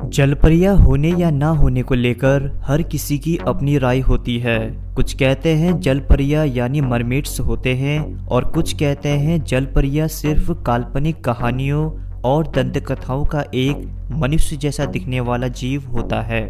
जलपरियां होने या ना होने को लेकर हर किसी की अपनी राय होती है। कुछ कहते हैं जलपरियां यानी मरमेड्स होते हैं और कुछ कहते हैं जलपरियां सिर्फ काल्पनिक कहानियों और दंतकथाओं का एक मनुष्य जैसा दिखने वाला जीव होता है।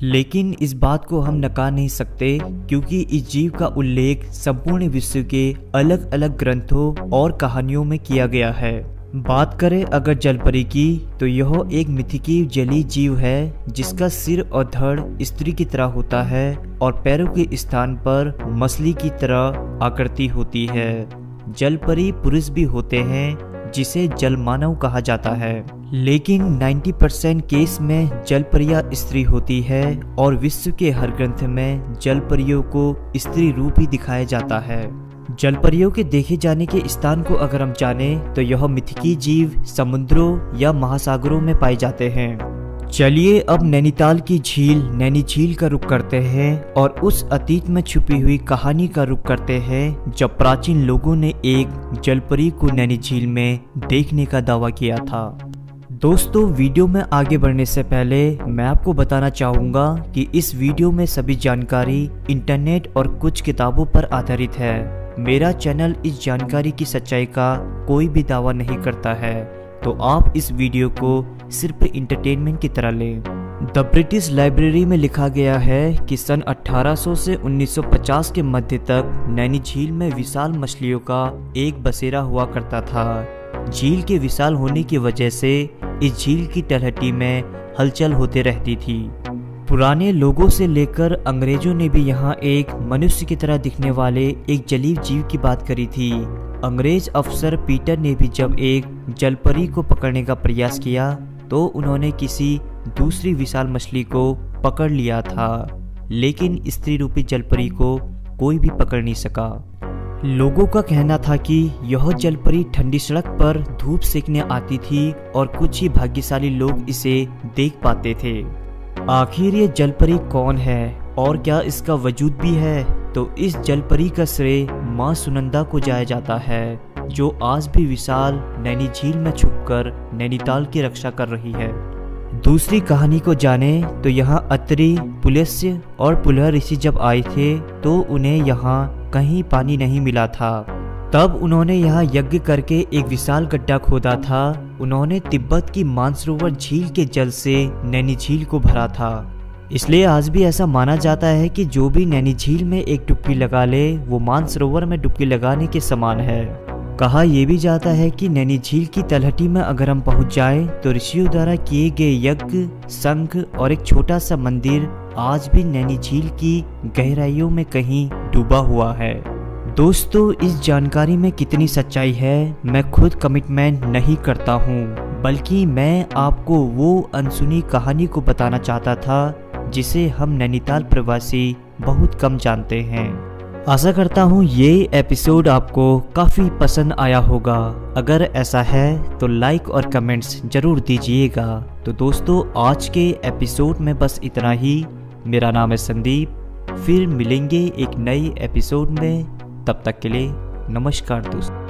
लेकिन इस बात को हम नकार नहीं सकते क्योंकि इस जीव का उल्लेख संपूर्ण विश्व के अलग अलग ग्रंथों और कहानियों में किया गया है। बात करें अगर जलपरी की तो यह एक मिथिकीय जलीय जीव है जिसका सिर और धड़ स्त्री की तरह होता है और पैरों के स्थान पर मछली की तरह आकृति होती है। जलपरी पुरुष भी होते हैं जिसे जलमानव कहा जाता है, लेकिन 90% केस में जलपरियां स्त्री होती है और विश्व के हर ग्रंथ में जलपरियों को स्त्री रूप ही दिखाया जाता है। जलपरियों के देखे जाने के स्थान को अगर हम जानें तो यह मिथिकीय जीव समुद्रों या महासागरों में पाए जाते हैं। चलिए अब नैनीताल की झील नैनी झील का रुख करते हैं और उस अतीत में छुपी हुई कहानी का रुख करते हैं जब प्राचीन लोगों ने एक जलपरी को नैनी झील में देखने का दावा किया था। दोस्तों, वीडियो में आगे बढ़ने से पहले मैं आपको बताना चाहूँगा कि इस वीडियो में सभी जानकारी इंटरनेट और कुछ किताबों पर आधारित है। मेरा चैनल इस जानकारी की सच्चाई का कोई भी दावा नहीं करता है, तो आप इस वीडियो को सिर्फ इंटरटेनमेंट की तरह लें। द ब्रिटिश लाइब्रेरी में लिखा गया है कि सन 1800 से 1950 के मध्य तक नैनी झील में विशाल मछलियों का एक बसेरा हुआ करता था। झील के विशाल होने की वजह से इस झील की तलहटी में हलचल होते रहती थी। पुराने लोगों से लेकर अंग्रेजों ने भी यहाँ एक मनुष्य की तरह दिखने वाले एक जलीय जीव की बात करी थी। अंग्रेज अफसर पीटर ने भी जब एक जलपरी को पकड़ने का प्रयास किया तो उन्होंने किसी दूसरी विशाल मछली को पकड़ लिया था, लेकिन स्त्री रूपी जलपरी को कोई भी पकड़ नहीं सका। लोगों का कहना था कि यह जलपरी ठंडी सड़क पर धूप सेकने आती थी और कुछ ही भाग्यशाली लोग इसे देख पाते थे। आखिर ये जलपरी कौन है और क्या इसका वजूद भी है? तो इस जलपरी का श्रेय मां सुनंदा को जाया जाता है, जो आज भी विशाल नैनी झील में छुपकर नैनीताल की रक्षा कर रही है। दूसरी कहानी को जाने तो यहाँ अत्रि, पुलस्त्य और पुलह ऋषि जब आए थे तो उन्हें यहाँ कहीं पानी नहीं मिला था। तब उन्होंने यहाँ यज्ञ करके एक विशाल गड्ढा खोदा था। उन्होंने तिब्बत की मानसरोवर झील के जल से नैनी झील को भरा था। इसलिए आज भी ऐसा माना जाता है कि जो भी नैनी झील में एक डुबकी लगा ले वो मानसरोवर में डुबकी लगाने के समान है। कहा यह भी जाता है कि नैनी झील की तलहटी में अगर हम पहुंच जाएं तो ऋषियों द्वारा किए गए यज्ञ, शंख और एक छोटा सा मंदिर आज भी नैनी झील की गहराइयों में कहीं डूबा हुआ है। दोस्तों, इस जानकारी में कितनी सच्चाई है मैं खुद कमिटमेंट नहीं करता हूँ, बल्कि मैं आपको वो अनसुनी कहानी को बताना चाहता था जिसे हम नैनीताल प्रवासी बहुत कम जानते हैं। आशा करता हूँ ये एपिसोड आपको काफ़ी पसंद आया होगा। अगर ऐसा है तो लाइक और कमेंट्स ज़रूर दीजिएगा। तो दोस्तों, आज के एपिसोड में बस इतना ही। मेरा नाम है संदीप। फिर मिलेंगे एक नई एपिसोड में। तब तक के लिए नमस्कार दोस्तों।